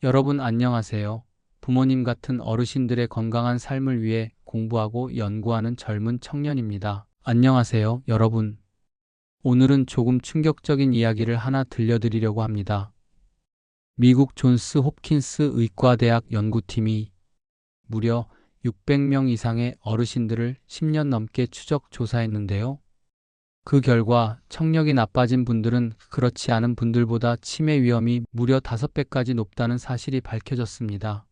여러분 안녕하세요. 부모님 같은 어르신들의 건강한 삶을 위해 공부하고 연구하는 젊은 청년입니다. 안녕하세요, 여러분. 오늘은 조금 충격적인 이야기를 하나 들려드리려고 합니다. 미국 존스 홉킨스 의과대학 연구팀이 무려 600명 이상의 어르신들을 10년 넘게 추적 조사했는데요. 그 결과 청력이 나빠진 분들은 그렇지 않은 분들보다 치매 위험이 무려 5배까지 높다는 사실이 밝혀졌습니다.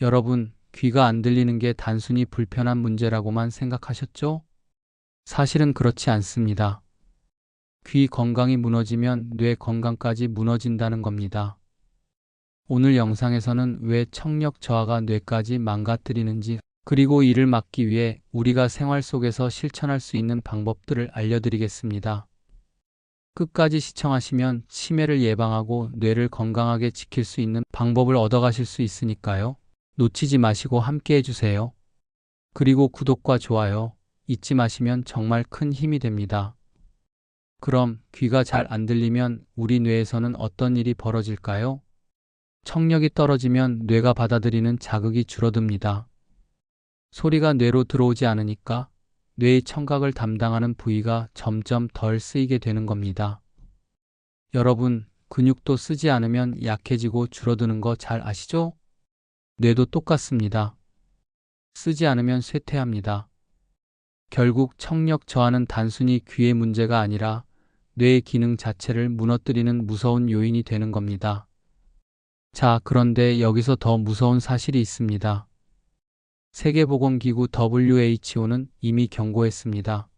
여러분, 귀가 안 들리는 게 단순히 불편한 문제라고만 생각하셨죠? 사실은 그렇지 않습니다. 귀 건강이 무너지면 뇌 건강까지 무너진다는 겁니다. 오늘 영상에서는 왜 청력 저하가 뇌까지 망가뜨리는지, 그리고 이를 막기 위해 우리가 생활 속에서 실천할 수 있는 방법들을 알려드리겠습니다. 끝까지 시청하시면 치매를 예방하고 뇌를 건강하게 지킬 수 있는 방법을 얻어가실 수 있으니까요. 놓치지 마시고 함께 해주세요. 그리고 구독과 좋아요 잊지 마시면 정말 큰 힘이 됩니다. 그럼 귀가 잘 안 들리면 우리 뇌에서는 어떤 일이 벌어질까요? 청력이 떨어지면 뇌가 받아들이는 자극이 줄어듭니다. 소리가 뇌로 들어오지 않으니까 뇌의 청각을 담당하는 부위가 점점 덜 쓰이게 되는 겁니다. 여러분, 근육도 쓰지 않으면 약해지고 줄어드는 거 잘 아시죠? 뇌도 똑같습니다. 쓰지 않으면 쇠퇴합니다. 결국 청력 저하는 단순히 귀의 문제가 아니라 뇌의 기능 자체를 무너뜨리는 무서운 요인이 되는 겁니다. 자, 그런데 여기서 더 무서운 사실이 있습니다. 세계보건기구 WHO는 이미 경고했습니다.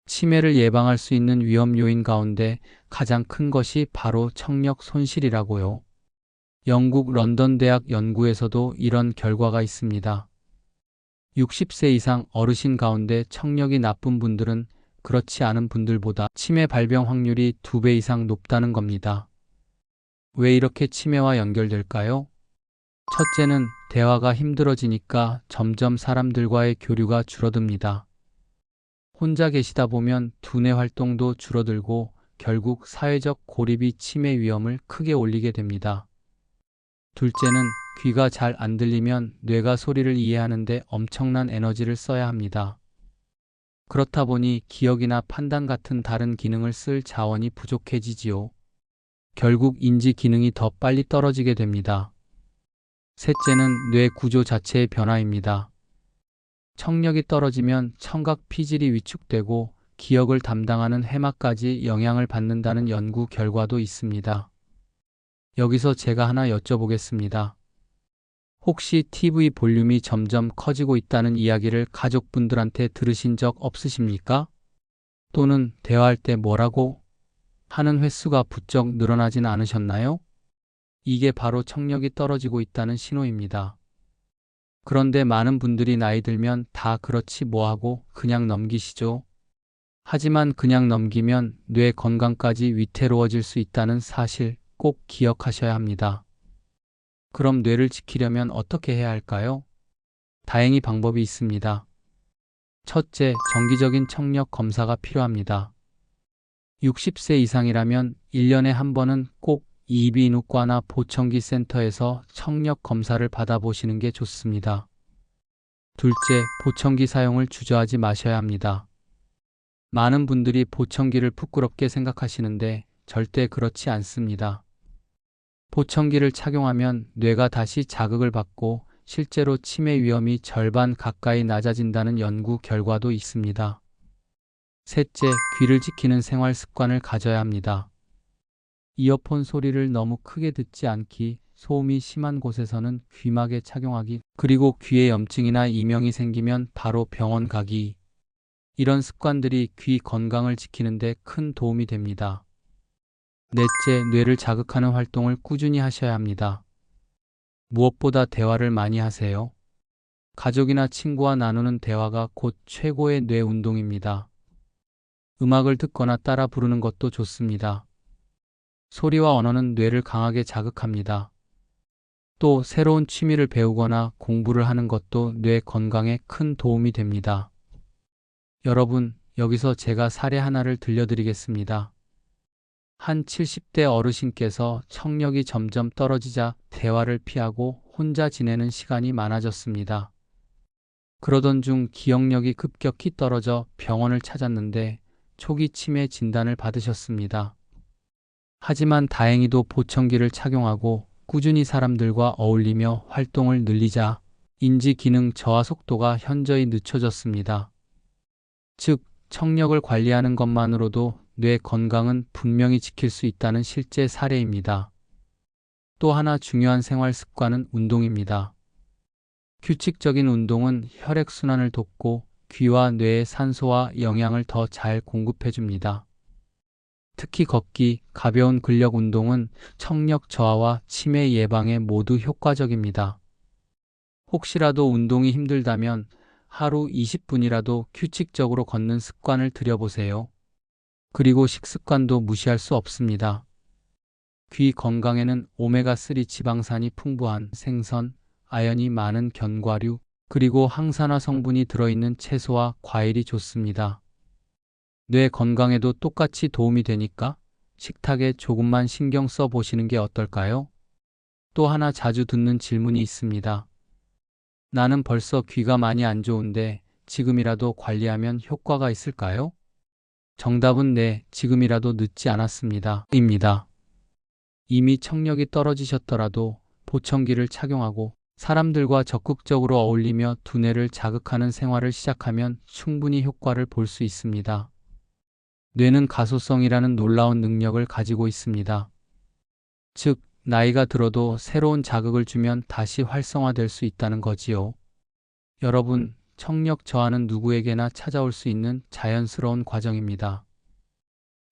치매를 예방할 수 있는 위험 요인 가운데 가장 큰 것이 바로 청력 손실이라고요. 영국 런던 대학 연구에서도 이런 결과가 있습니다. 60세 이상 어르신 가운데 청력이 나쁜 분들은 그렇지 않은 분들보다 치매 발병 확률이 2배 이상 높다는 겁니다. 왜 이렇게 치매와 연결될까요? 첫째는 대화가 힘들어지니까 점점 사람들과의 교류가 줄어듭니다. 혼자 계시다 보면 두뇌 활동도 줄어들고 결국 사회적 고립이 치매 위험을 크게 올리게 됩니다. 둘째는 귀가 잘 안 들리면 뇌가 소리를 이해하는데 엄청난 에너지를 써야 합니다. 그렇다 보니 기억이나 판단 같은 다른 기능을 쓸 자원이 부족해지지요. 결국 인지 기능이 더 빨리 떨어지게 됩니다. 셋째는 뇌 구조 자체의 변화입니다. 청력이 떨어지면 청각 피질이 위축되고 기억을 담당하는 해마까지 영향을 받는다는 연구 결과도 있습니다. 여기서 제가 하나 여쭤보겠습니다. 혹시 TV 볼륨이 점점 커지고 있다는 이야기를 가족분들한테 들으신 적 없으십니까? 또는 대화할 때 뭐라고 하는 횟수가 부쩍 늘어나진 않으셨나요? 이게 바로 청력이 떨어지고 있다는 신호입니다. 그런데 많은 분들이 나이 들면 다 그렇지 뭐하고 그냥 넘기시죠. 하지만 그냥 넘기면 뇌 건강까지 위태로워질 수 있다는 사실 꼭 기억하셔야 합니다. 그럼 뇌를 지키려면 어떻게 해야 할까요? 다행히 방법이 있습니다. 첫째, 정기적인 청력 검사가 필요합니다. 60세 이상이라면 1년에 한 번은 꼭 이비인후과나 보청기 센터에서 청력 검사를 받아보시는 게 좋습니다. 둘째, 보청기 사용을 주저하지 마셔야 합니다. 많은 분들이 보청기를 부끄럽게 생각하시는데 절대 그렇지 않습니다. 보청기를 착용하면 뇌가 다시 자극을 받고 실제로 치매 위험이 절반 가까이 낮아진다는 연구 결과도 있습니다. 셋째, 귀를 지키는 생활 습관을 가져야 합니다. 이어폰 소리를 너무 크게 듣지 않기, 소음이 심한 곳에서는 귀마개 착용하기, 그리고 귀에 염증이나 이명이 생기면 바로 병원 가기. 이런 습관들이 귀 건강을 지키는 데 큰 도움이 됩니다. 넷째, 뇌를 자극하는 활동을 꾸준히 하셔야 합니다. 무엇보다 대화를 많이 하세요. 가족이나 친구와 나누는 대화가 곧 최고의 뇌 운동입니다. 음악을 듣거나 따라 부르는 것도 좋습니다. 소리와 언어는 뇌를 강하게 자극합니다. 또 새로운 취미를 배우거나 공부를 하는 것도 뇌 건강에 큰 도움이 됩니다. 여러분, 여기서 제가 사례 하나를 들려드리겠습니다. 한 70대 어르신께서 청력이 점점 떨어지자 대화를 피하고 혼자 지내는 시간이 많아졌습니다. 그러던 중 기억력이 급격히 떨어져 병원을 찾았는데 초기 치매 진단을 받으셨습니다. 하지만 다행히도 보청기를 착용하고 꾸준히 사람들과 어울리며 활동을 늘리자 인지 기능 저하 속도가 현저히 늦춰졌습니다. 즉, 청력을 관리하는 것만으로도 뇌 건강은 분명히 지킬 수 있다는 실제 사례입니다. 또 하나 중요한 생활 습관은 운동입니다. 규칙적인 운동은 혈액순환을 돕고 귀와 뇌에 산소와 영양을 더 잘 공급해줍니다. 특히 걷기, 가벼운 근력 운동은 청력 저하와 치매 예방에 모두 효과적입니다. 혹시라도 운동이 힘들다면 하루 20분이라도 규칙적으로 걷는 습관을 들여보세요. 그리고 식습관도 무시할 수 없습니다. 귀 건강에는 오메가3 지방산이 풍부한 생선, 아연이 많은 견과류, 그리고 항산화 성분이 들어있는 채소와 과일이 좋습니다. 뇌 건강에도 똑같이 도움이 되니까 식탁에 조금만 신경 써 보시는 게 어떨까요? 또 하나 자주 듣는 질문이 있습니다. 나는 벌써 귀가 많이 안 좋은데 지금이라도 관리하면 효과가 있을까요? 정답은 네, 지금이라도 늦지 않았습니다. 입니다. 이미 청력이 떨어지셨더라도 보청기를 착용하고 사람들과 적극적으로 어울리며 두뇌를 자극하는 생활을 시작하면 충분히 효과를 볼 수 있습니다. 뇌는 가소성이라는 놀라운 능력을 가지고 있습니다. 즉, 나이가 들어도 새로운 자극을 주면 다시 활성화될 수 있다는 거지요. 여러분, 청력 저하는 누구에게나 찾아올 수 있는 자연스러운 과정입니다.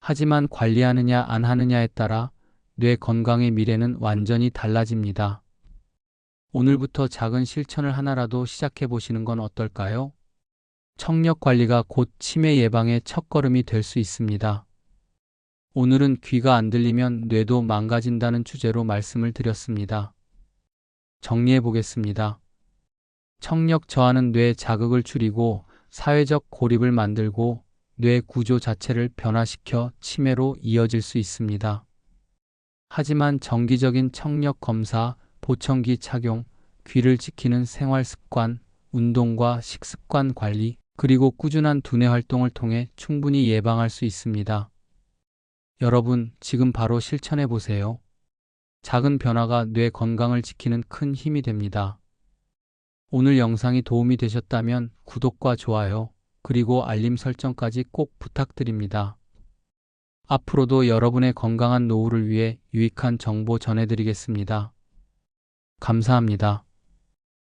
하지만 관리하느냐 안 하느냐에 따라 뇌 건강의 미래는 완전히 달라집니다. 오늘부터 작은 실천을 하나라도 시작해 보시는 건 어떨까요? 청력 관리가 곧 치매 예방의 첫걸음이 될 수 있습니다. 오늘은 귀가 안 들리면 뇌도 망가진다는 주제로 말씀을 드렸습니다. 정리해 보겠습니다. 청력 저하는 뇌 자극을 줄이고 사회적 고립을 만들고 뇌 구조 자체를 변화시켜 치매로 이어질 수 있습니다. 하지만 정기적인 청력 검사, 보청기 착용, 귀를 지키는 생활 습관, 운동과 식습관 관리, 그리고 꾸준한 두뇌 활동을 통해 충분히 예방할 수 있습니다. 여러분, 지금 바로 실천해 보세요. 작은 변화가 뇌 건강을 지키는 큰 힘이 됩니다. 오늘 영상이 도움이 되셨다면 구독과 좋아요, 그리고 알림 설정까지 꼭 부탁드립니다. 앞으로도 여러분의 건강한 노후를 위해 유익한 정보 전해드리겠습니다. 감사합니다.